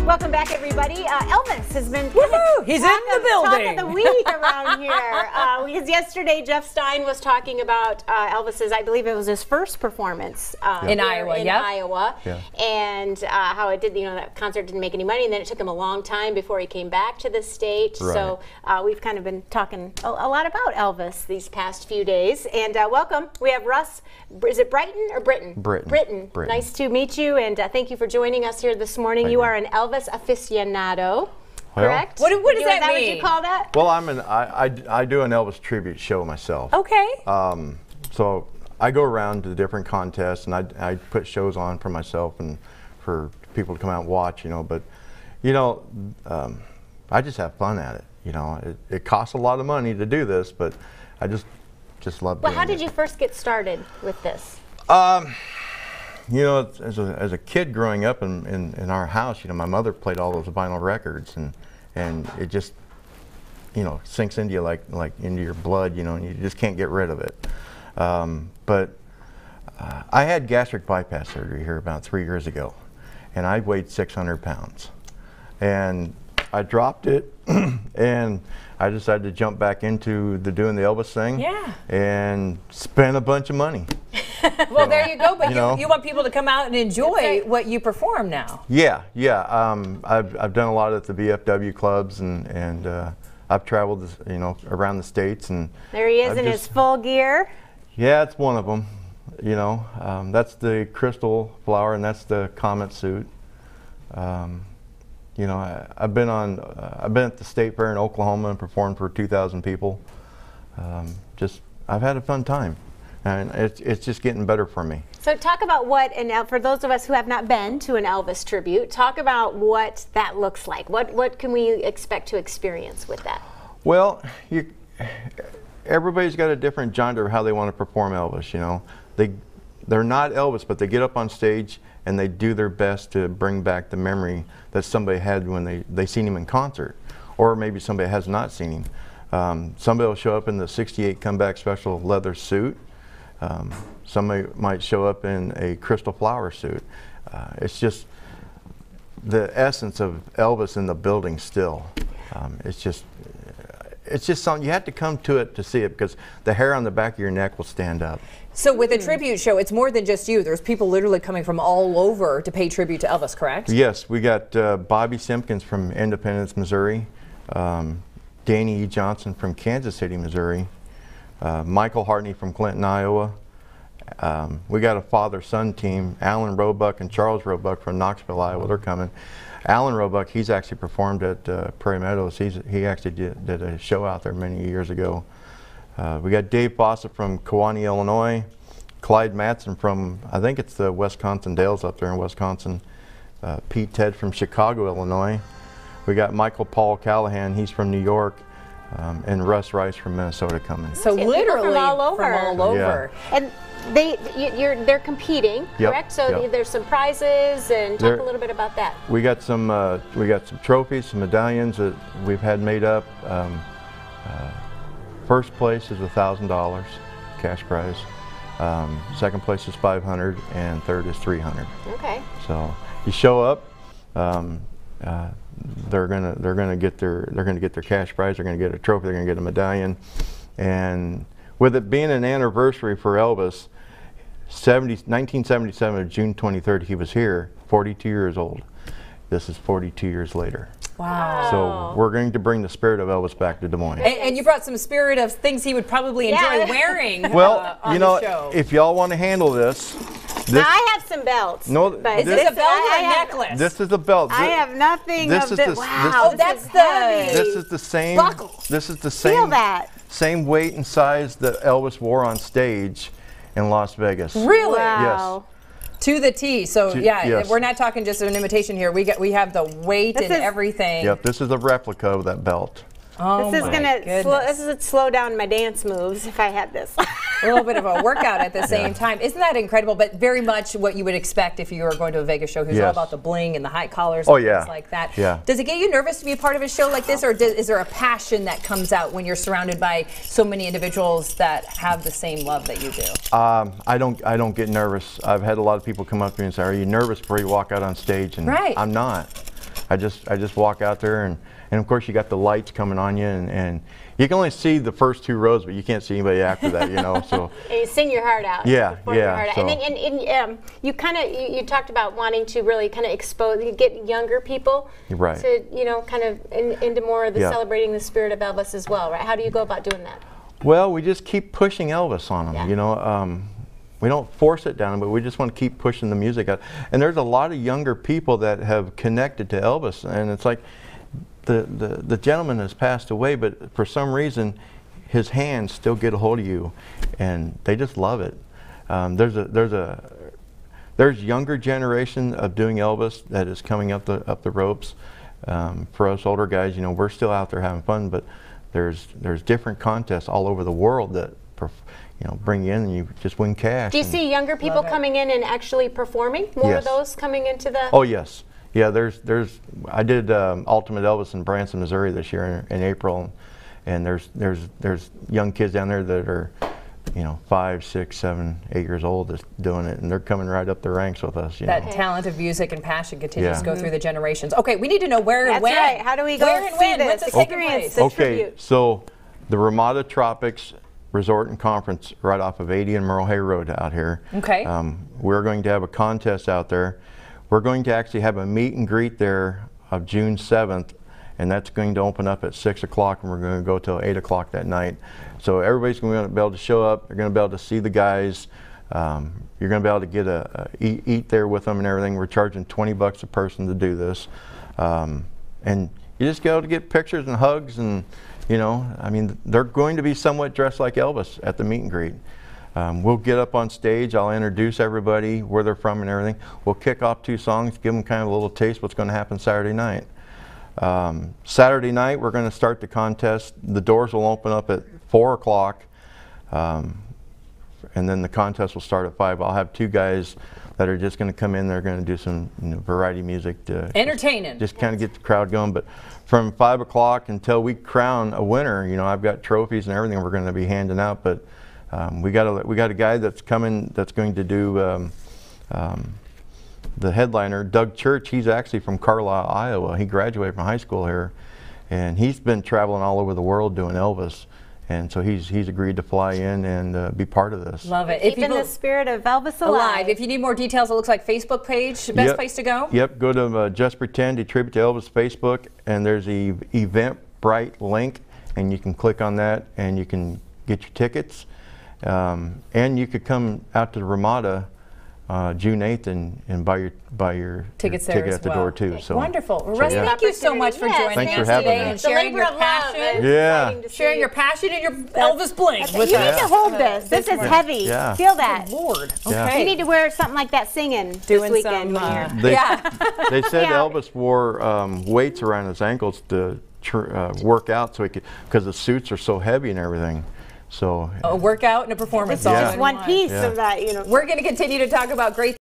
Welcome back, everybody. Elvis has been he's in the building. Talk of the week around here. Because yesterday Jeff Stein was talking about Elvis's, I believe it was his first performance in Iowa. Iowa, and how it did. You know, that concert didn't make any money, and then it took him a long time before he came back to the state. Right. So we've kind of been talking a lot about Elvis these past few days. And welcome. We have Russ. Is it Brighton or Britton? Britton. Nice to meet you, and thank you for joining us here this morning. You are an Elvis aficionado, correct? What does that mean? Is that what you call that? Well, I do an Elvis tribute show myself. Okay. So I go around to the different contests, and I put shows on for myself and for people to come out and watch. You know, but you know, I just have fun at it. You know, it costs a lot of money to do this, but I just love. Well, how did you first get started with this? You know, as a kid growing up in our house, you know, my mother played all those vinyl records, and it just, you know, sinks into you like into your blood, you know, and you just can't get rid of it. But I had gastric bypass surgery here about 3 years ago, and I weighed 600 pounds, and I dropped it, and I decided to jump back into doing the Elvis thing, and spend a bunch of money. Well, there you go. But you want people to come out and enjoy what you perform now. Yeah. I've done a lot at the VFW clubs, and I've traveled, you know, around the states. And there he is in his full gear. Yeah, it's one of them. You know, that's the crystal flower, and that's the comet suit. You know, I've been at the State Fair in Oklahoma and performed for 2,000 people. I've had a fun time, and it's just getting better for me. So talk about what, and for those of us who have not been to an Elvis tribute, talk about what that looks like. What can we expect to experience with that? Well, everybody's got a different genre of how they want to perform Elvis. You know, they're not Elvis, but they get up on stage and they do their best to bring back the memory that somebody had when they seen him in concert, or maybe somebody has not seen him. Somebody will show up in the '68 comeback special leather suit. Somebody might show up in a crystal flower suit. It's just the essence of Elvis in the building still. It's just something you have to come to it to see it, because the hair on the back of your neck will stand up. So with a tribute show, it's more than just you. There's people literally coming from all over to pay tribute to Elvis, correct? Yes, we got Bobby Simpkins from Independence, Missouri, Danny E. Johnson from Kansas City, Missouri, Michael Hartney from Clinton, Iowa. We got a father-son team, Alan Roebuck and Charles Roebuck from Knoxville, Iowa. They're coming. Alan Roebuck, he's actually performed at Prairie Meadows. He actually did a show out there many years ago. We got Dave Fawcett from Kewanee, Illinois, Clyde Matson from, I think it's the Wisconsin Dales up there in Wisconsin, Pete Ted from Chicago, Illinois. We got Michael Paul Callahan, he's from New York, and Russ Rice from Minnesota coming. So literally from all over. Yeah. And they're competing, correct? So there's some prizes, and talk a little bit about that. We got some trophies, some medallions that we've had made up. First place is $1,000 cash prize. Second place is $500, and third is $300. Okay. So you show up, they're gonna get their cash prize. They're gonna get a trophy. They're gonna get a medallion, and with it being an anniversary for Elvis, 1977, June 23rd, he was here, 42 years old. This is 42 years later. Wow. So we're going to bring the spirit of Elvis back to Des Moines. And you brought some spirit of things he would probably enjoy wearing. Well, on you know, the show. if y'all want to handle this. Now I have some belts. No, is this a belt or a necklace? This is a belt. I have nothing this of is this. Wow, that's heavy. This is the same buckle. This is the Feel that. same weight and size that Elvis wore on stage in Las Vegas. Really? Wow. Yes. To the T. So yes. We're not talking just an imitation here. We have the weight and everything. Yep, this is a replica of that belt. Oh, this is gonna slow down my dance moves if I had this. A little bit of a workout at the same time. Isn't that incredible? But very much what you would expect if you were going to a Vegas show. Who's all about the bling and the high collars and things like that. Yeah. Does it get you nervous to be a part of a show like this, or is there a passion that comes out when you're surrounded by so many individuals that have the same love that you do? I don't get nervous. I've had a lot of people come up to me and say, "Are you nervous before you walk out on stage?" And I'm not. I just walk out there, and of course you got the lights coming on you, and you can only see the first 2 rows, but you can't see anybody after that, you know. So and you sing your heart out. Yeah, yeah. So. And you kind of you talked about wanting to really kind of get younger people right. to kind of into more of the celebrating the spirit of Elvis as well, right? How do you go about doing that? Well, we just keep pushing Elvis on them, Yeah. you know. We don't force it down them, but we just want to keep pushing the music out. And there's a lot of younger people that have connected to Elvis, and it's like the gentleman has passed away, but for some reason his hands still get a hold of you, and they just love it. There's younger generation of doing Elvis that is coming up the ropes. For us older guys, you know, we're still out there having fun, but there's different contests all over the world that bring you in and you just win cash. Do you see younger people coming in and actually performing? More of those coming into the... Oh yes, yeah. I did Ultimate Elvis in Branson, Missouri this year in April, and there's young kids down there that are 5, 6, 7, 8 years old that's doing it, and they're coming right up the ranks with us. That talent of music and passion continues to go through the generations. Okay, we need to know where and when. That's right. How do we go see this? Experience the tribute. So the Ramada Tropics Resort and Conference right off of 80 and Merle Hay Road out here. Okay. We're going to have a contest out there. We're going to actually have a meet and greet there of June 7th, and that's going to open up at 6 o'clock, and we're going to go till 8 o'clock that night. So everybody's going to be able to show up. They're going to be able to see the guys. You're going to be able to get eat there with them and everything. We're charging $20 a person to do this, and you just go to get pictures and hugs, and I mean, they're going to be somewhat dressed like Elvis at the meet and greet. We'll get up on stage. I'll introduce everybody, where they're from and everything. We'll kick off 2 songs, give them kind of a little taste what's going to happen Saturday night. Saturday night, we're going to start the contest. The doors will open up at 4 o'clock, and then the contest will start at 5. I'll have 2 guys that are just going to come in. They're going to do some variety music to entertaining, just kind of get the crowd going. But from 5 o'clock until we crown a winner, I've got trophies and everything we're going to be handing out. But we got a guy that's coming that's going to do the headliner, Doug Church. He's actually from Carlisle, Iowa. He graduated from high school here, and he's been traveling all over the world doing Elvis. And so he's agreed to fly in and be part of this. Love it. Keeping the spirit of Elvis alive. If you need more details, it looks like Facebook page, best place to go? Yep, go to Just Pretend, a Tribute to Elvis Facebook, and there's the Eventbrite link, and you can click on that and you can get your tickets. And you could come out to the Ramada June 8th and buy your ticket at the door too. So wonderful. Well, Russ, thank you so much for joining us today and sharing your passion. Sharing your passion and your Elvis bling with us. You need to hold this. This is heavy. Yeah. Feel that. Good Lord. Okay. You need to wear something like that singing this weekend. They said Elvis wore weights around his ankles to work out so he could, because the suits are so heavy and everything. So a workout and a performance. It's just one piece of that, We're going to continue to talk about great